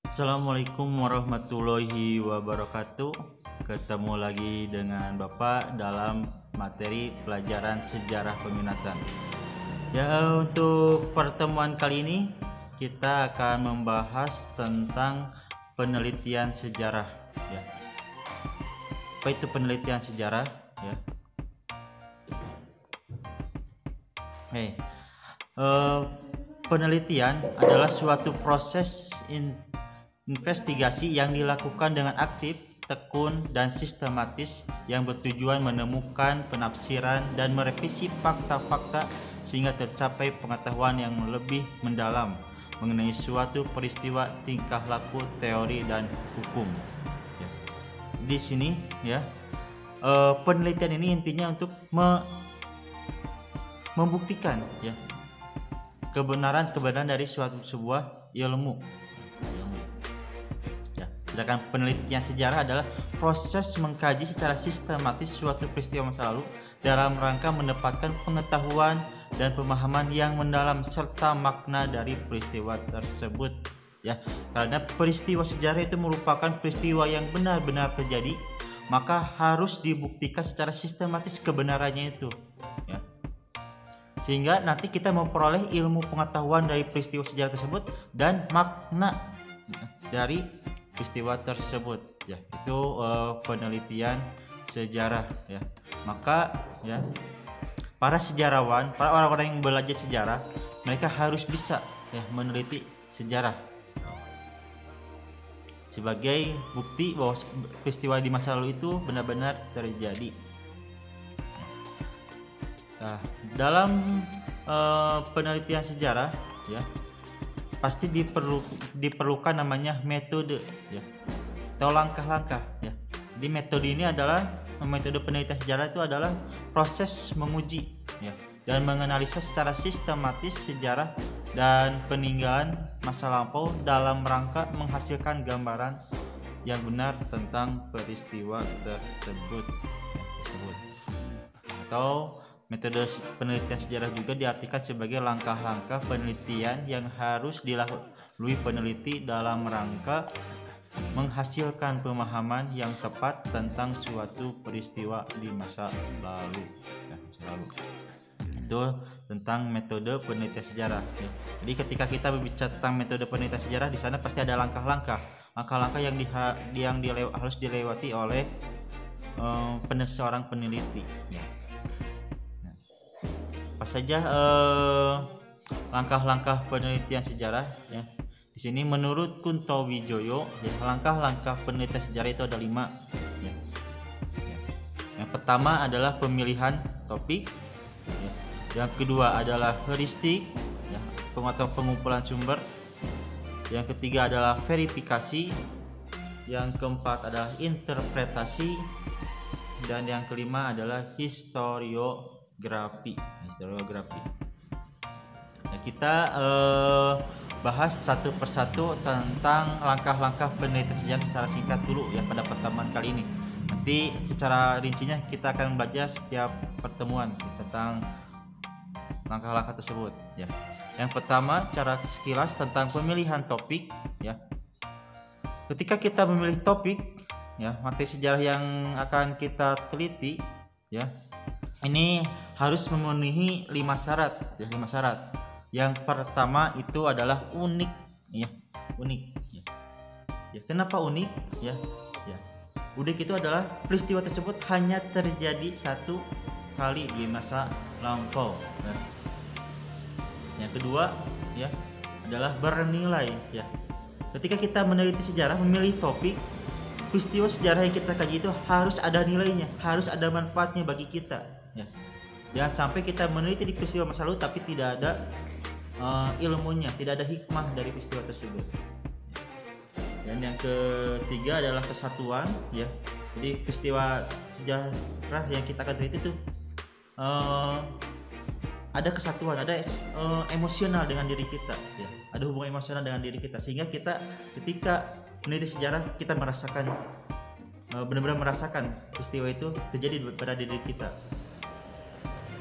Assalamualaikum warahmatullahi wabarakatuh. Ketemu lagi dengan Bapak dalam materi pelajaran sejarah peminatan. Ya, untuk pertemuan kali ini kita akan membahas tentang penelitian sejarah. Ya. Apa itu penelitian sejarah? Ya. Penelitian adalah suatu proses investigasi yang dilakukan dengan aktif, tekun, dan sistematis yang bertujuan menemukan penafsiran dan merevisi fakta-fakta sehingga tercapai pengetahuan yang lebih mendalam mengenai suatu peristiwa, tingkah laku, teori, dan hukum. Ya. Di sini ya, penelitian ini intinya untuk membuktikan ya kebenaran dari sebuah ilmu. Sedangkan penelitian sejarah adalah proses mengkaji secara sistematis suatu peristiwa masa lalu dalam rangka mendapatkan pengetahuan dan pemahaman yang mendalam serta makna dari peristiwa tersebut. Ya, karena peristiwa sejarah itu merupakan peristiwa yang benar-benar terjadi, maka harus dibuktikan secara sistematis kebenarannya itu. Ya. Sehingga nanti kita memperoleh ilmu pengetahuan dari peristiwa sejarah tersebut dan makna dari peristiwa tersebut. Ya, itu penelitian sejarah ya. Maka ya, para sejarawan, para orang-orang yang belajar sejarah, mereka harus bisa ya meneliti sejarah sebagai bukti bahwa peristiwa di masa lalu itu benar-benar terjadi. Nah, dalam penelitian sejarah ya, pasti diperlukan namanya metode ya, atau langkah-langkah ya. Di metode ini adalah metode penelitian sejarah itu adalah proses menguji ya, dan menganalisa secara sistematis sejarah dan peninggalan masa lampau dalam rangka menghasilkan gambaran yang benar tentang peristiwa tersebut. Atau metode penelitian sejarah juga diartikan sebagai langkah-langkah penelitian yang harus dilalui peneliti dalam rangka menghasilkan pemahaman yang tepat tentang suatu peristiwa di masa lalu. Itu tentang metode penelitian sejarah. Jadi ketika kita berbicara tentang metode penelitian sejarah, di sana pasti ada langkah-langkah yang harus dilewati oleh seorang peneliti. Apa saja langkah-langkah penelitian sejarah ya. Di sini menurut Kunto Wijoyo ya, langkah-langkah penelitian sejarah itu ada 5 ya. Yang pertama adalah pemilihan topik ya. Yang kedua adalah heuristik ya, atau pengumpulan sumber. Yang ketiga adalah verifikasi. Yang keempat adalah interpretasi, dan yang kelima adalah historiografi. Nah, kita bahas satu persatu tentang langkah-langkah penelitian sejarah secara singkat dulu ya pada pertemuan kali ini. Nanti secara rincinya kita akan belajar setiap pertemuan tentang langkah-langkah tersebut ya. Yang pertama, cara sekilas tentang pemilihan topik ya. Ketika kita memilih topik ya, materi sejarah yang akan kita teliti ya, ini harus memenuhi 5 syarat ya, 5 syarat. Yang pertama itu adalah unik ya, unik ya. Ya, kenapa unik ya? Ya. Unik itu adalah peristiwa tersebut hanya terjadi satu kali di masa lampau. Ya. Yang kedua ya adalah bernilai ya. Ketika kita meneliti sejarah, memilih topik, peristiwa sejarah yang kita kaji itu harus ada nilainya, harus ada manfaatnya bagi kita ya. Jangan sampai kita meneliti di peristiwa masa lalu tapi tidak ada ilmunya, tidak ada hikmah dari peristiwa tersebut. Dan yang ketiga adalah kesatuan ya. Jadi peristiwa sejarah yang kita akan teliti itu ada kesatuan, ada emosional dengan diri kita ya. Ada hubungan emosional dengan diri kita, sehingga kita ketika meneliti sejarah kita merasakan benar-benar merasakan peristiwa itu terjadi pada diri kita.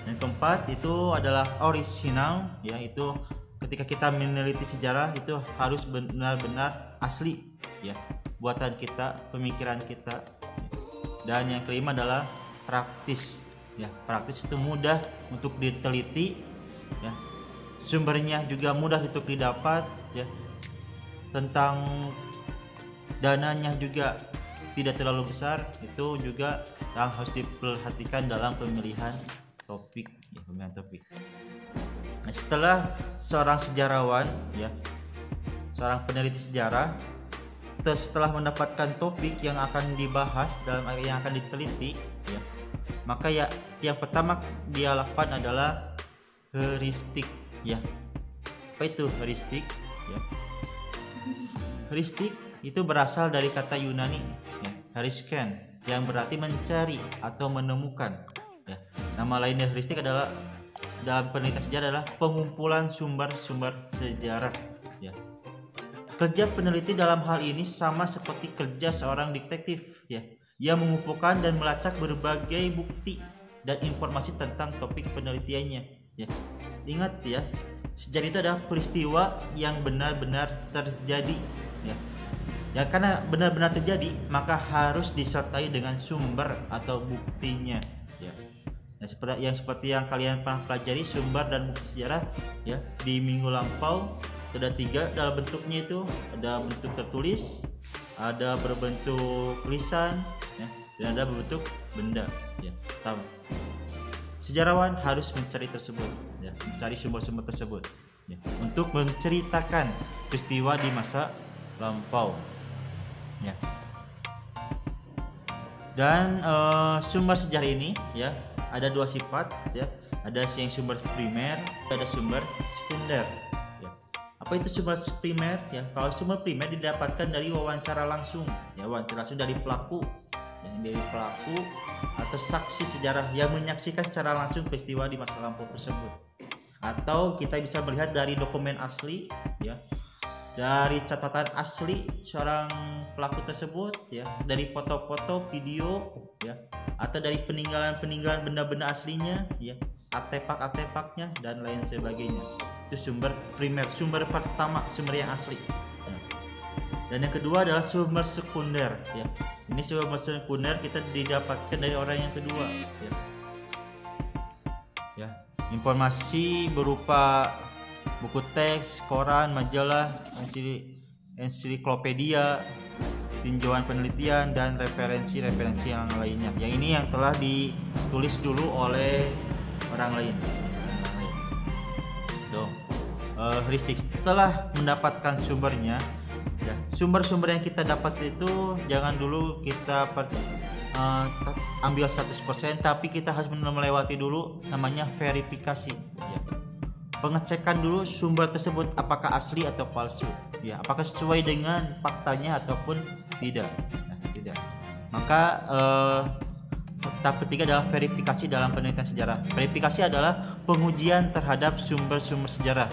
Yang keempat itu adalah orisinal, yaitu ketika kita meneliti sejarah itu harus benar-benar asli ya, buatan kita, pemikiran kita. Dan yang kelima adalah praktis ya. Praktis itu mudah untuk diteliti ya, sumbernya juga mudah untuk didapat ya, tentang dananya juga tidak terlalu besar. Itu juga yang harus diperhatikan dalam pemilihan topik ya, pemilihan topik. Nah, setelah seorang sejarawan ya, seorang peneliti sejarah, setelah mendapatkan topik yang akan dibahas dalam yang akan diteliti ya, maka ya yang pertama dia lakukan adalah heuristik ya. Apa itu heuristik ya? Heuristik itu berasal dari kata Yunani ya, herisken, yang berarti mencari atau menemukan ya. Nama lainnya heuristik adalah dalam penelitian sejarah adalah pengumpulan sumber-sumber sejarah ya. Kerja peneliti dalam hal ini sama seperti kerja seorang detektif ya, yang mengumpulkan dan melacak berbagai bukti dan informasi tentang topik penelitiannya ya. Ingat ya, sejarah itu adalah peristiwa yang benar-benar terjadi ya. Ya, karena benar-benar terjadi maka harus disertai dengan sumber atau buktinya ya. Seperti yang kalian pernah pelajari sumber dan bukti sejarah ya di minggu lampau. Ada 3 dalam bentuknya, itu ada bentuk tertulis, ada berbentuk tulisan ya, dan ada berbentuk benda ya. Sejarawan harus mencari tersebut ya, mencari sumber-sumber tersebut ya, untuk menceritakan peristiwa di masa lampau ya. Dan sumber sejarah ini ya ada 2 sifat ya, ada yang sumber primer, ada sumber sekunder. Apa itu sumber primer ya? Kalau sumber primer didapatkan dari wawancara langsung ya, wawancara langsung dari pelaku atau saksi sejarah yang menyaksikan secara langsung peristiwa di masa lampau tersebut. Atau kita bisa melihat dari dokumen asli ya, dari catatan asli seorang pelaku tersebut ya, dari foto-foto, video ya, atau dari peninggalan benda-benda aslinya ya, artefak-artefaknya dan lain sebagainya. Itu sumber primer, sumber pertama, sumber yang asli. Dan yang kedua adalah sumber sekunder ya. Ini sumber sekunder kita didapatkan dari orang yang kedua ya. Ya, informasi berupa buku teks, koran, majalah, ensiklopedia, tinjauan penelitian dan referensi-referensi yang lainnya. Yang ini yang telah ditulis dulu oleh orang lain. Heuristik setelah mendapatkan sumbernya ya, sumber-sumber yang kita dapat itu jangan dulu kita ambil 100%, tapi kita harus melewati dulu namanya verifikasi ya. Pengecekan dulu sumber tersebut apakah asli atau palsu ya, apakah sesuai dengan faktanya ataupun tidak tidak. Maka tahap ketiga adalah verifikasi dalam penelitian sejarah. Verifikasi adalah pengujian terhadap sumber-sumber sejarah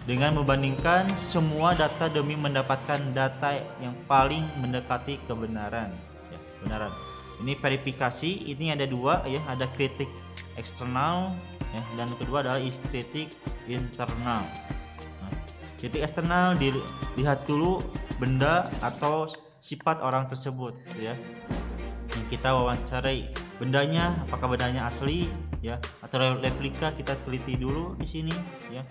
dengan membandingkan semua data demi mendapatkan data yang paling mendekati kebenaran ya, kebenaran. Ini verifikasi, ini ada 2 ya, ada kritik eksternal ya, dan kedua adalah kritik internal. Kritik eksternal dilihat dulu benda atau sifat orang tersebut ya, yang kita wawancarai. Bendanya, apakah bendanya asli ya atau replika, kita teliti dulu di sini ya.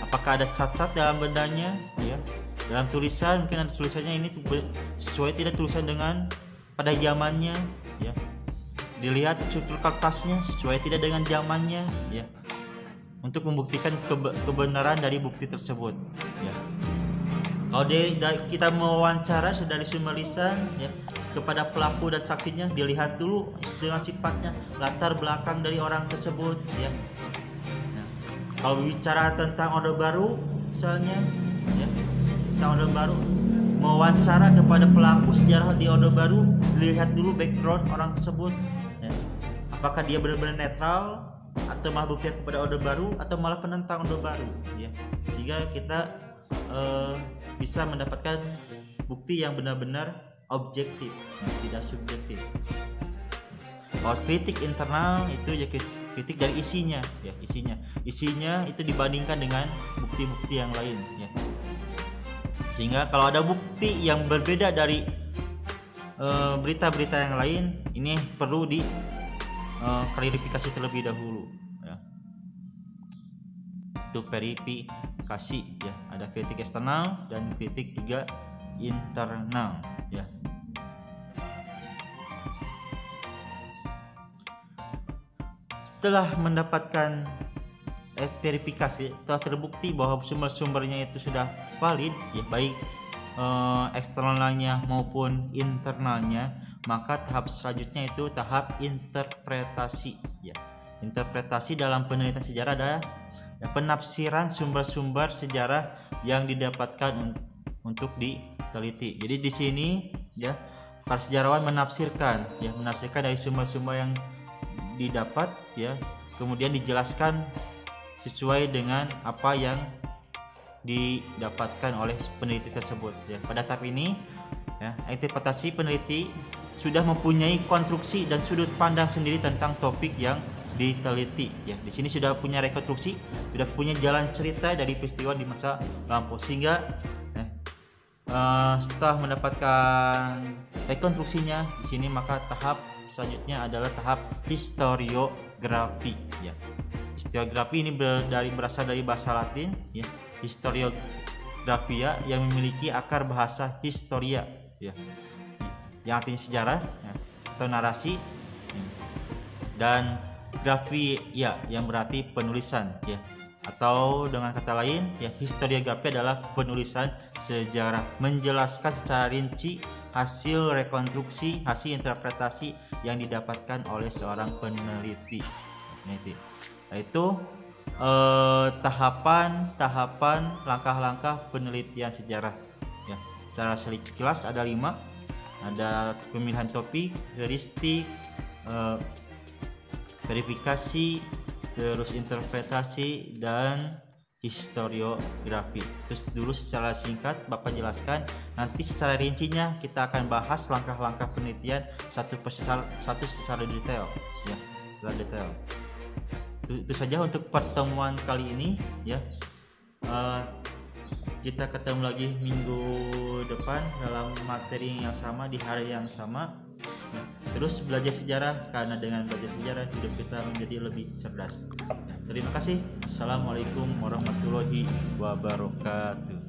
Apakah ada cacat dalam bendanya ya. Dalam tulisan mungkin ada tulisannya ini sesuai tidak tulisan dengan pada zamannya ya. Dilihat struktur kertasnya sesuai tidak dengan zamannya ya, untuk membuktikan kebenaran dari bukti tersebut ya. Kalau kita mewawancara dari sumber lisan ya, kepada pelaku dan saksinya, dilihat dulu dengan sifatnya, latar belakang dari orang tersebut ya. Nah, kalau bicara tentang Orde Baru misalnya ya, tentang Orde Baru, mewawancara kepada pelaku sejarah di Orde Baru, dilihat dulu background orang tersebut ya. Apakah dia benar-benar netral atau malah berpihak kepada Orde Baru atau malah penentang Orde Baru ya, sehingga kita bisa mendapatkan bukti yang benar-benar objektif, tidak subjektif. Kalau kritik internal itu ya kritik dari isinya ya, isinya itu dibandingkan dengan bukti-bukti yang lain ya. Sehingga kalau ada bukti yang berbeda dari berita-berita yang lain, ini perlu di klarifikasi terlebih dahulu ya. Itu verifikasi ya. Ada kritik eksternal dan kritik juga internal ya. Setelah mendapatkan verifikasi, telah terbukti bahwa sumber-sumbernya itu sudah valid ya, baik eksternalnya maupun internalnya, maka tahap selanjutnya itu tahap interpretasi ya. Interpretasi dalam penelitian sejarah adalah ya, penafsiran sumber-sumber sejarah yang didapatkan untuk diteliti. Jadi di sini ya, para sejarawan menafsirkan dari sumber-sumber yang didapat ya, kemudian dijelaskan sesuai dengan apa yang didapatkan oleh peneliti tersebut ya. Pada tahap ini ya, interpretasi peneliti sudah mempunyai konstruksi dan sudut pandang sendiri tentang topik yang diteliti ya. Di sini sudah punya rekonstruksi, sudah punya jalan cerita dari peristiwa di masa lampau, sehingga setelah mendapatkan rekonstruksinya di sini, maka tahap selanjutnya adalah tahap historiografi ya. Historiografi ini berasal dari bahasa Latin ya, historiografia, yang memiliki akar bahasa historia ya, yang artinya sejarah ya, atau narasi ya. Dan grafi ya, yang berarti penulisan ya, atau dengan kata lain ya, historiografi adalah penulisan sejarah, menjelaskan secara rinci hasil rekonstruksi, hasil interpretasi yang didapatkan oleh seorang peneliti. Itu tahapan langkah-langkah penelitian sejarah ya. Secara sekilas ada 5. Ada pemilihan topik, heuristik, verifikasi, terus interpretasi, dan historiografi. Terus dulu secara singkat Bapak jelaskan, nanti secara rincinya kita akan bahas langkah-langkah penelitian satu secara detail ya, secara detail. Itu saja untuk pertemuan kali ini ya. Kita ketemu lagi minggu depan dalam materi yang sama di hari yang sama. Terus belajar sejarah, karena dengan belajar sejarah hidup kita menjadi lebih cerdas. Terima kasih. Assalamualaikum warahmatullahi wabarakatuh.